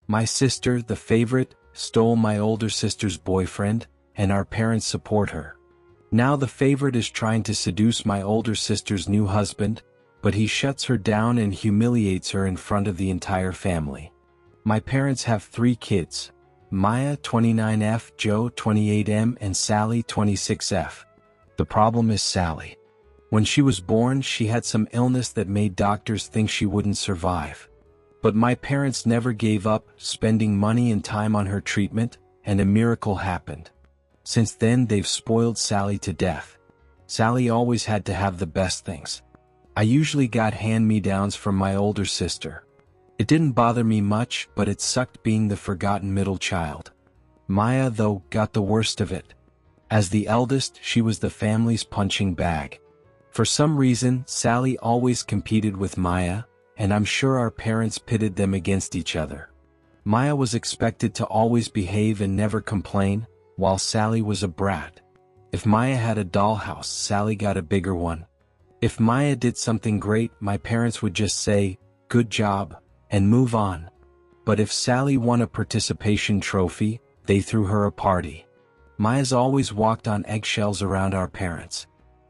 My sister, the favorite, stole my older sister's boyfriend, and our parents support her. Now the favorite is trying to seduce my older sister's new husband, but he shuts her down and humiliates her in front of the entire family. My parents have 3 kids: Maya 29F, Joe 28M, and Sally 26F. The problem is Sally. When she was born, she had some illness that made doctors think she wouldn't survive. But my parents never gave up, spending money and time on her treatment, and a miracle happened. Since then, they've spoiled Sally to death. Sally always had to have the best things. I usually got hand-me-downs from my older sister. It didn't bother me much, but it sucked being the forgotten middle child. Maya, though, got the worst of it. As the eldest, she was the family's punching bag. For some reason, Sally always competed with Maya, and I'm sure our parents pitted them against each other. Maya was expected to always behave and never complain, while Sally was a brat. If Maya had a dollhouse, Sally got a bigger one. If Maya did something great, my parents would just say, "Good job," and move on. But if Sally won a participation trophy, they threw her a party. Maya's always walked on eggshells around our parents.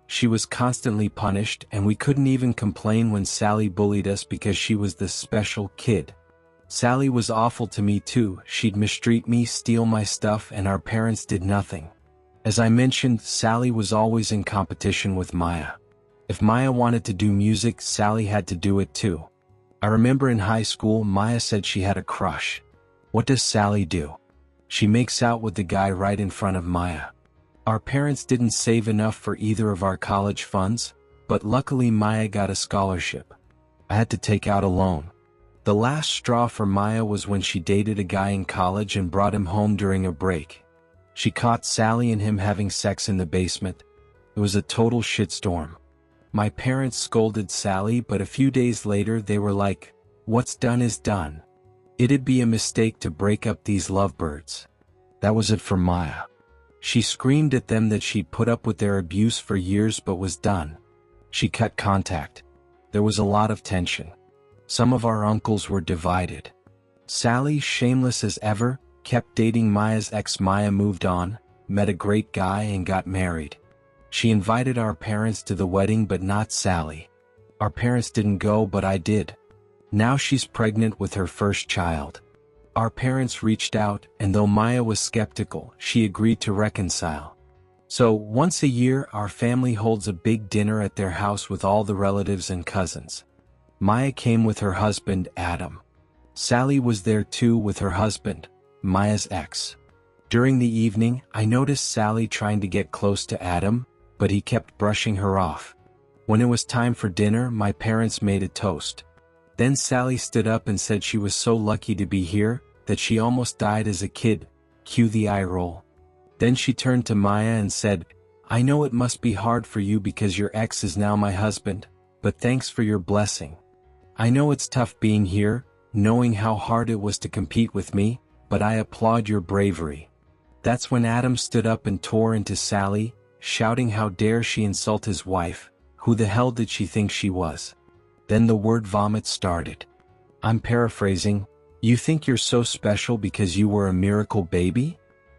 She was constantly punished, and we couldn't even complain when Sally bullied us because she was the special kid. Sally was awful to me too. She'd mistreat me, steal my stuff, and our parents did nothing. As I mentioned, Sally was always in competition with Maya. If Maya wanted to do music, Sally had to do it too. I remember in high school, Maya said she had a crush. What does Sally do? She makes out with the guy right in front of Maya. Our parents didn't save enough for either of our college funds, but luckily Maya got a scholarship. I had to take out a loan. The last straw for Maya was when she dated a guy in college and brought him home during a break. She caught Sally and him having sex in the basement. It was a total shitstorm. My parents scolded Sally, but a few days later they were like, "What's done is done. It'd be a mistake to break up these lovebirds." That was it for Maya. She screamed at them that she'd put up with their abuse for years but was done. She cut contact. There was a lot of tension. Some of our uncles were divided. Sally, shameless as ever, kept dating Maya's ex. Maya moved on, met a great guy, and got married. She invited our parents to the wedding but not Sally. Our parents didn't go, but I did. Now she's pregnant with her first child. Our parents reached out, and though Maya was skeptical, she agreed to reconcile. So, once a year, our family holds a big dinner at their house with all the relatives and cousins. Maya came with her husband, Adam. Sally was there too with her husband, Maya's ex. During the evening, I noticed Sally trying to get close to Adam, but he kept brushing her off. When it was time for dinner, my parents made a toast. Then Sally stood up and said she was so lucky to be here, that she almost died as a kid. Cue the eye roll. Then she turned to Maya and said, "I know it must be hard for you because your ex is now my husband, but thanks for your blessing. I know it's tough being here, knowing how hard it was to compete with me, but I applaud your bravery." That's when Adam stood up and tore into Sally, shouting how dare she insult his wife. Who the hell did she think she was? Then the word vomit started. I'm paraphrasing. You think you're so special because you were a miracle baby?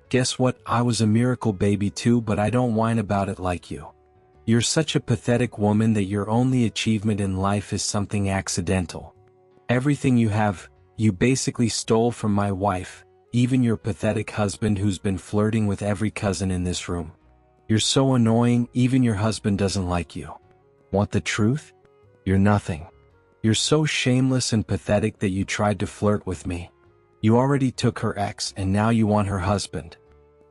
Guess what? I was a miracle baby too, but I don't whine about it like you. You're such a pathetic woman that your only achievement in life is something accidental. Everything you have, you basically stole from my wife, even your pathetic husband who's been flirting with every cousin in this room. You're so annoying, even your husband doesn't like you. Want the truth? You're nothing. You're so shameless and pathetic that you tried to flirt with me. You already took her ex and now you want her husband.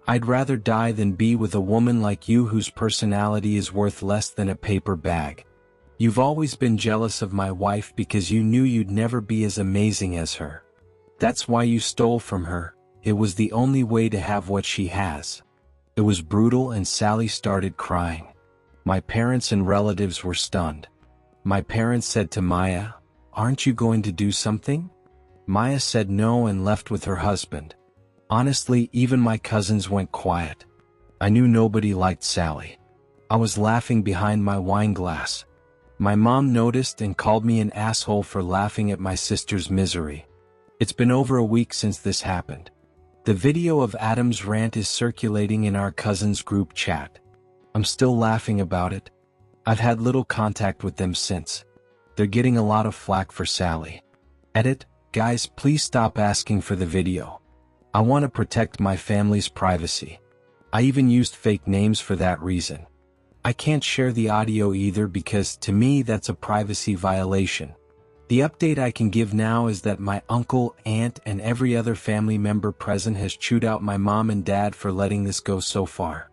I'd rather die than be with a woman like you whose personality is worth less than a paper bag. You've always been jealous of my wife because you knew you'd never be as amazing as her. That's why you stole from her. It was the only way to have what she has. It was brutal, and Sally started crying. My parents and relatives were stunned. My parents said to Maya, "Aren't you going to do something?" Maya said no and left with her husband. Honestly, even my cousins went quiet. I knew nobody liked Sally. I was laughing behind my wine glass. My mom noticed and called me an asshole for laughing at my sister's misery. It's been over a week since this happened. The video of Adam's rant is circulating in our cousin's group chat. I'm still laughing about it. I've had little contact with them since. They're getting a lot of flack for Sally. Edit, guys, please stop asking for the video. I want to protect my family's privacy. I even used fake names for that reason. I can't share the audio either because to me that's a privacy violation. The update I can give now is that my uncle, aunt, and every other family member present has chewed out my mom and dad for letting this go so far.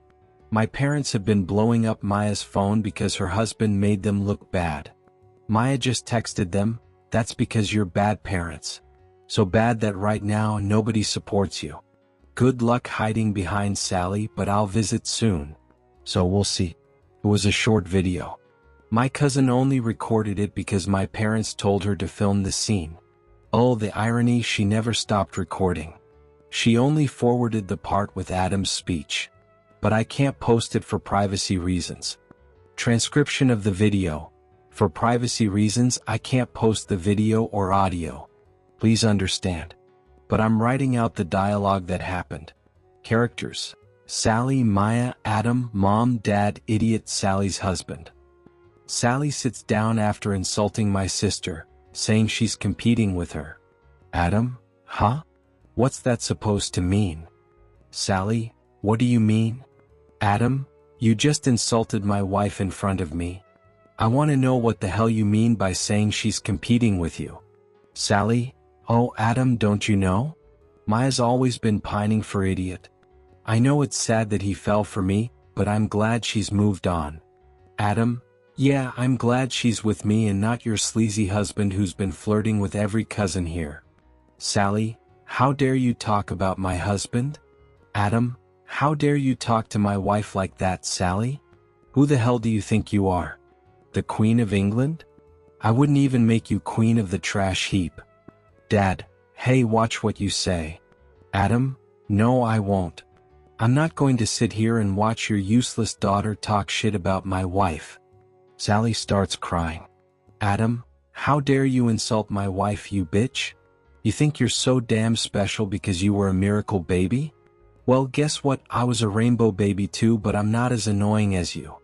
My parents have been blowing up Maya's phone because her husband made them look bad. Maya just texted them, "That's because you're bad parents. So bad that right now nobody supports you. Good luck hiding behind Sally, but I'll visit soon. So we'll see." It was a short video. My cousin only recorded it because my parents told her to film the scene. Oh, the irony, she never stopped recording. She only forwarded the part with Adam's speech. But I can't post it for privacy reasons. Transcription of the video. For privacy reasons, I can't post the video or audio. Please understand. But I'm writing out the dialogue that happened. Characters: Sally, Maya, Adam, mom, dad, idiot, Sally's husband. Sally sits down after insulting my sister, saying she's competing with her. Adam: huh? What's that supposed to mean? Sally: what do you mean? Adam: you just insulted my wife in front of me. I want to know what the hell you mean by saying she's competing with you. Sally: oh, Adam, don't you know? Maya's always been pining for idiot. I know it's sad that he fell for me, but I'm glad she's moved on. Adam: yeah, I'm glad she's with me and not your sleazy husband who's been flirting with every cousin here. Sally: how dare you talk about my husband? Adam: how dare you talk to my wife like that, Sally? Who the hell do you think you are? The Queen of England? I wouldn't even make you queen of the trash heap. Dad: hey, watch what you say. Adam: no, I won't. I'm not going to sit here and watch your useless daughter talk shit about my wife. Sally starts crying. Adam: how dare you insult my wife, you bitch? You think you're so damn special because you were a miracle baby? Well, guess what? I was a rainbow baby too, but I'm not as annoying as you.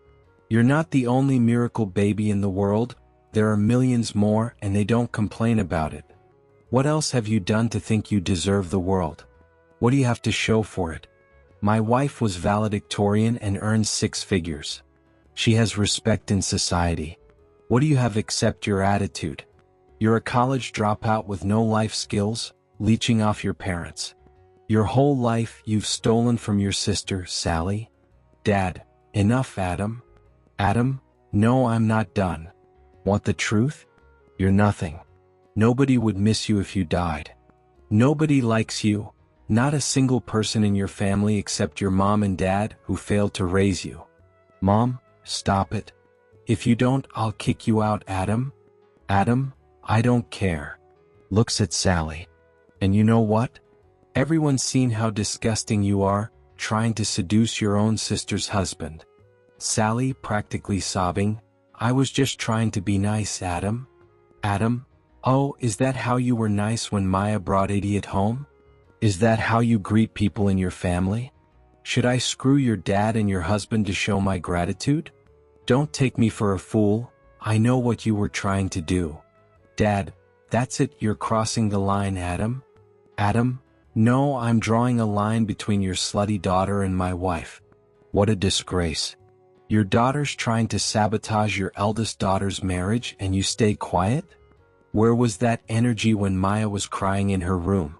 You're not the only miracle baby in the world. There are millions more, and they don't complain about it. What else have you done to think you deserve the world? What do you have to show for it? My wife was valedictorian and earns 6 figures. She has respect in society. What do you have except your attitude? You're a college dropout with no life skills, leeching off your parents. Your whole life you've stolen from your sister, Sally. Dad: enough, Adam. Adam: no, I'm not done. Want the truth? You're nothing. Nobody would miss you if you died. Nobody likes you, not a single person in your family except your mom and dad who failed to raise you. Mom, stop it. If you don't, I'll kick you out, Adam. Adam: I don't care. Looks at Sally. And you know what? Everyone's seen how disgusting you are, trying to seduce your own sister's husband. Sally practically sobbing: I was just trying to be nice, Adam. Adam: oh, is that how you were nice when Maya brought idiot home? Is that how you greet people in your family? Should I screw your dad and your husband to show my gratitude? Don't take me for a fool. I know what you were trying to do. Dad: that's it, you're crossing the line, Adam. Adam: no, I'm drawing a line between your slutty daughter and my wife. What a disgrace. Your daughter's trying to sabotage your eldest daughter's marriage and you stay quiet? Where was that energy when Maya was crying in her room?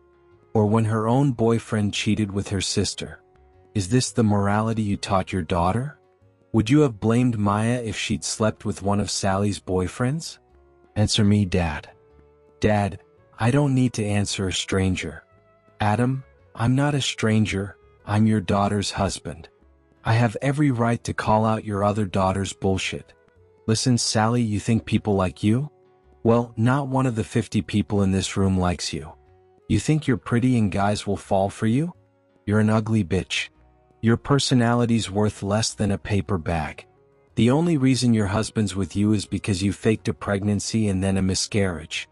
Or when her own boyfriend cheated with her sister? Is this the morality you taught your daughter? Would you have blamed Maya if she'd slept with one of Sally's boyfriends? Answer me, Dad. Dad: I don't need to answer a stranger. Adam: I'm not a stranger, I'm your daughter's husband. I have every right to call out your other daughter's bullshit. Listen, Sally, you think people like you? Well, not one of the 50 people in this room likes you. You think you're pretty and guys will fall for you? You're an ugly bitch. Your personality's worth less than a paper bag. The only reason your husband's with you is because you faked a pregnancy and then a miscarriage.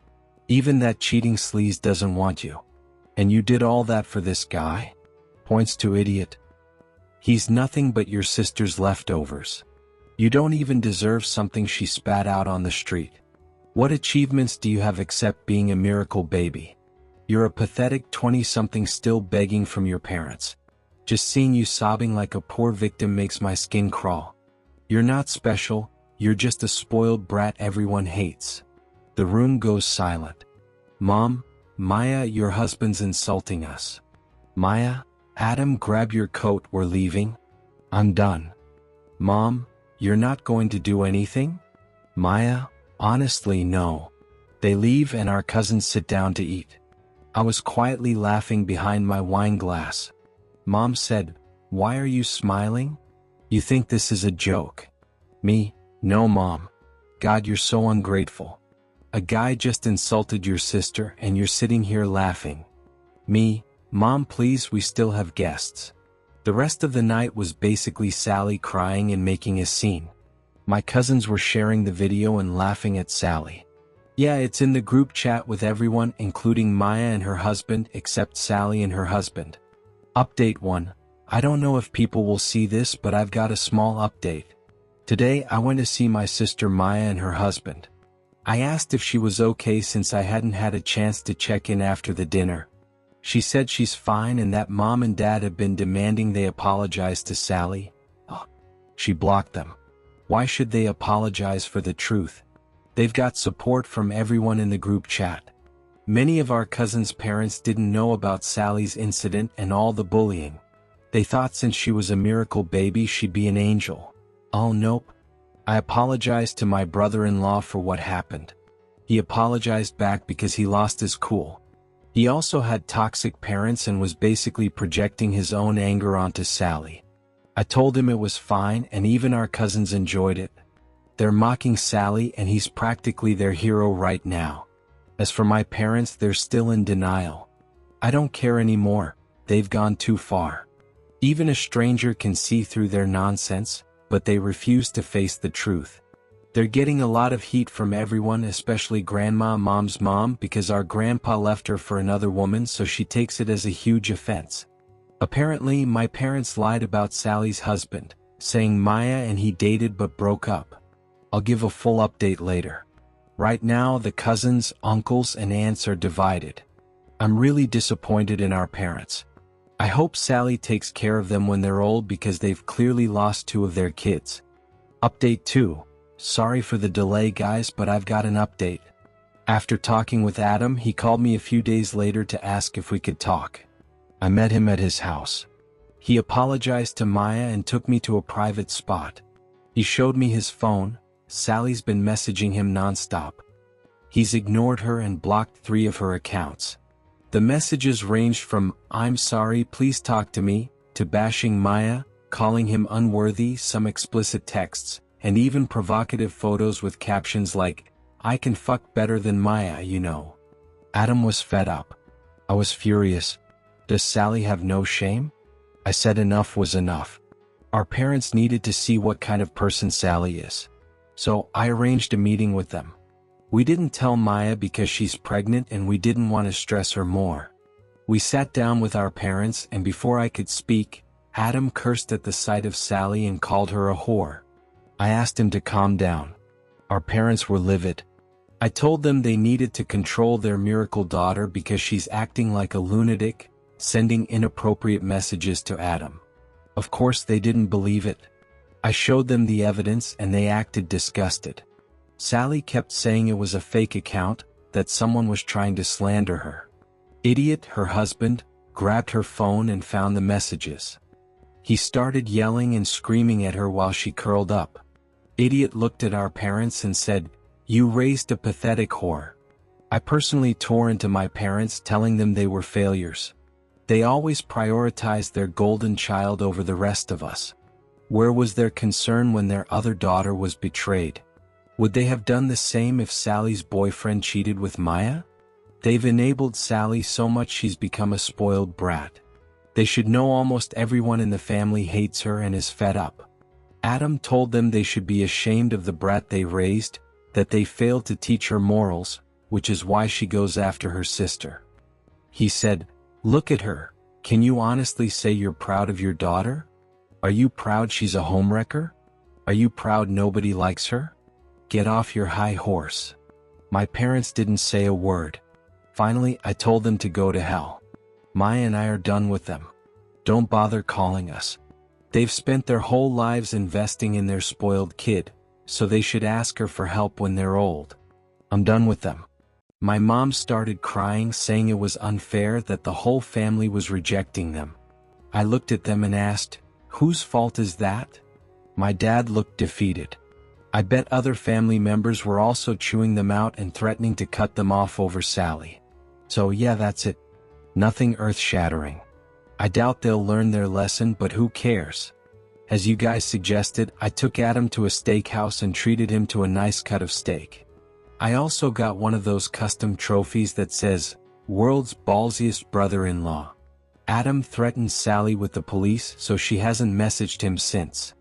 Even that cheating sleaze doesn't want you. And you did all that for this guy? Points to idiot. He's nothing but your sister's leftovers. You don't even deserve something she spat out on the street. What achievements do you have except being a miracle baby? You're a pathetic 20-something still begging from your parents. Just seeing you sobbing like a poor victim makes my skin crawl. You're not special, you're just a spoiled brat everyone hates. The room goes silent. Mom, Maya, your husband's insulting us. Maya, Adam, grab your coat, we're leaving. I'm done. Mom, you're not going to do anything? Maya, honestly no. They leave and our cousins sit down to eat. I was quietly laughing behind my wine glass. Mom said, "Why are you smiling? You think this is a joke?" Me, no mom. God, you're so ungrateful. A guy just insulted your sister and you're sitting here laughing. Me, Mom, please, we still have guests. The rest of the night was basically Sally crying and making a scene. My cousins were sharing the video and laughing at Sally. Yeah, it's in the group chat with everyone, including Maya and her husband, except Sally and her husband. Update 1. I don't know if people will see this, but I've got a small update. Today I went to see my sister Maya and her husband. I asked if she was okay since I hadn't had a chance to check in after the dinner. She said she's fine and that Mom and Dad have been demanding they apologize to Sally. Oh, she blocked them. Why should they apologize for the truth? They've got support from everyone in the group chat. Many of our cousins' parents didn't know about Sally's incident and all the bullying. They thought since she was a miracle baby she'd be an angel. Oh nope. I apologized to my brother-in-law for what happened. He apologized back because he lost his cool. He also had toxic parents and was basically projecting his own anger onto Sally. I told him it was fine and even our cousins enjoyed it. They're mocking Sally and he's practically their hero right now. As for my parents, they're still in denial. I don't care anymore, they've gone too far. Even a stranger can see through their nonsense, but they refuse to face the truth. They're getting a lot of heat from everyone, especially Grandma, Mom's mom, because our grandpa left her for another woman, so she takes it as a huge offense. Apparently, my parents lied about Sally's husband, saying Maya and he dated but broke up. I'll give a full update later. Right now, the cousins, uncles, and aunts are divided. I'm really disappointed in our parents. I hope Sally takes care of them when they're old because they've clearly lost 2 of their kids. Update 2. Sorry for the delay, guys, but I've got an update. After talking with Adam, he called me a few days later to ask if we could talk. I met him at his house. He apologized to Maya and took me to a private spot. He showed me his phone. Sally's been messaging him nonstop. He's ignored her and blocked 3 of her accounts. The messages ranged from, "I'm sorry, please talk to me," to bashing Maya, calling him unworthy, some explicit texts, and even provocative photos with captions like, "I can fuck better than Maya, you know." Adam was fed up. I was furious. Does Sally have no shame? I said enough was enough. Our parents needed to see what kind of person Sally is. So I arranged a meeting with them. We didn't tell Maya because she's pregnant and we didn't want to stress her more. We sat down with our parents and before I could speak, Adam cursed at the sight of Sally and called her a whore. I asked him to calm down. Our parents were livid. I told them they needed to control their miracle daughter because she's acting like a lunatic, sending inappropriate messages to Adam. Of course they didn't believe it. I showed them the evidence and they acted disgusted. Sally kept saying it was a fake account, that someone was trying to slander her. Idiot, her husband, grabbed her phone and found the messages. He started yelling and screaming at her while she curled up. Idiot looked at our parents and said, "You raised a pathetic whore." I personally tore into my parents telling them they were failures. They always prioritized their golden child over the rest of us. Where was their concern when their other daughter was betrayed? Would they have done the same if Sally's boyfriend cheated with Maya? They've enabled Sally so much she's become a spoiled brat. They should know almost everyone in the family hates her and is fed up. Adam told them they should be ashamed of the brat they raised, that they failed to teach her morals, which is why she goes after her sister. He said, "Look at her. Can you honestly say you're proud of your daughter? Are you proud she's a homewrecker? Are you proud nobody likes her? Get off your high horse." My parents didn't say a word. Finally, I told them to go to hell. Maya and I are done with them. Don't bother calling us. They've spent their whole lives investing in their spoiled kid, so they should ask her for help when they're old. I'm done with them. My mom started crying, saying it was unfair that the whole family was rejecting them. I looked at them and asked, "Whose fault is that?" My dad looked defeated. I bet other family members were also chewing them out and threatening to cut them off over Sally. So yeah, that's it. Nothing earth-shattering. I doubt they'll learn their lesson, but who cares? As you guys suggested, I took Adam to a steakhouse and treated him to a nice cut of steak. I also got one of those custom trophies that says, "World's Ballsiest Brother-in-Law." Adam threatened Sally with the police, so she hasn't messaged him since.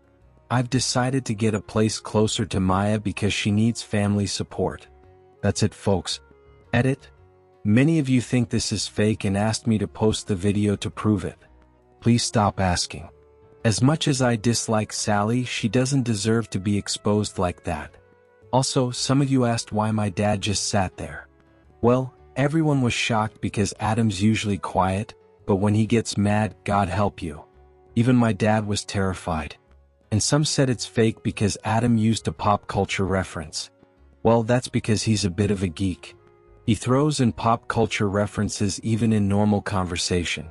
I've decided to get a place closer to Maya because she needs family support. That's it, folks. Edit. Many of you think this is fake and asked me to post the video to prove it. Please stop asking. As much as I dislike Sally, she doesn't deserve to be exposed like that. Also, some of you asked why my dad just sat there. Well, everyone was shocked because Adam's usually quiet, but when he gets mad, God help you. Even my dad was terrified. And some said it's fake because Adam used a pop culture reference. Well, that's because he's a bit of a geek. He throws in pop culture references even in normal conversation.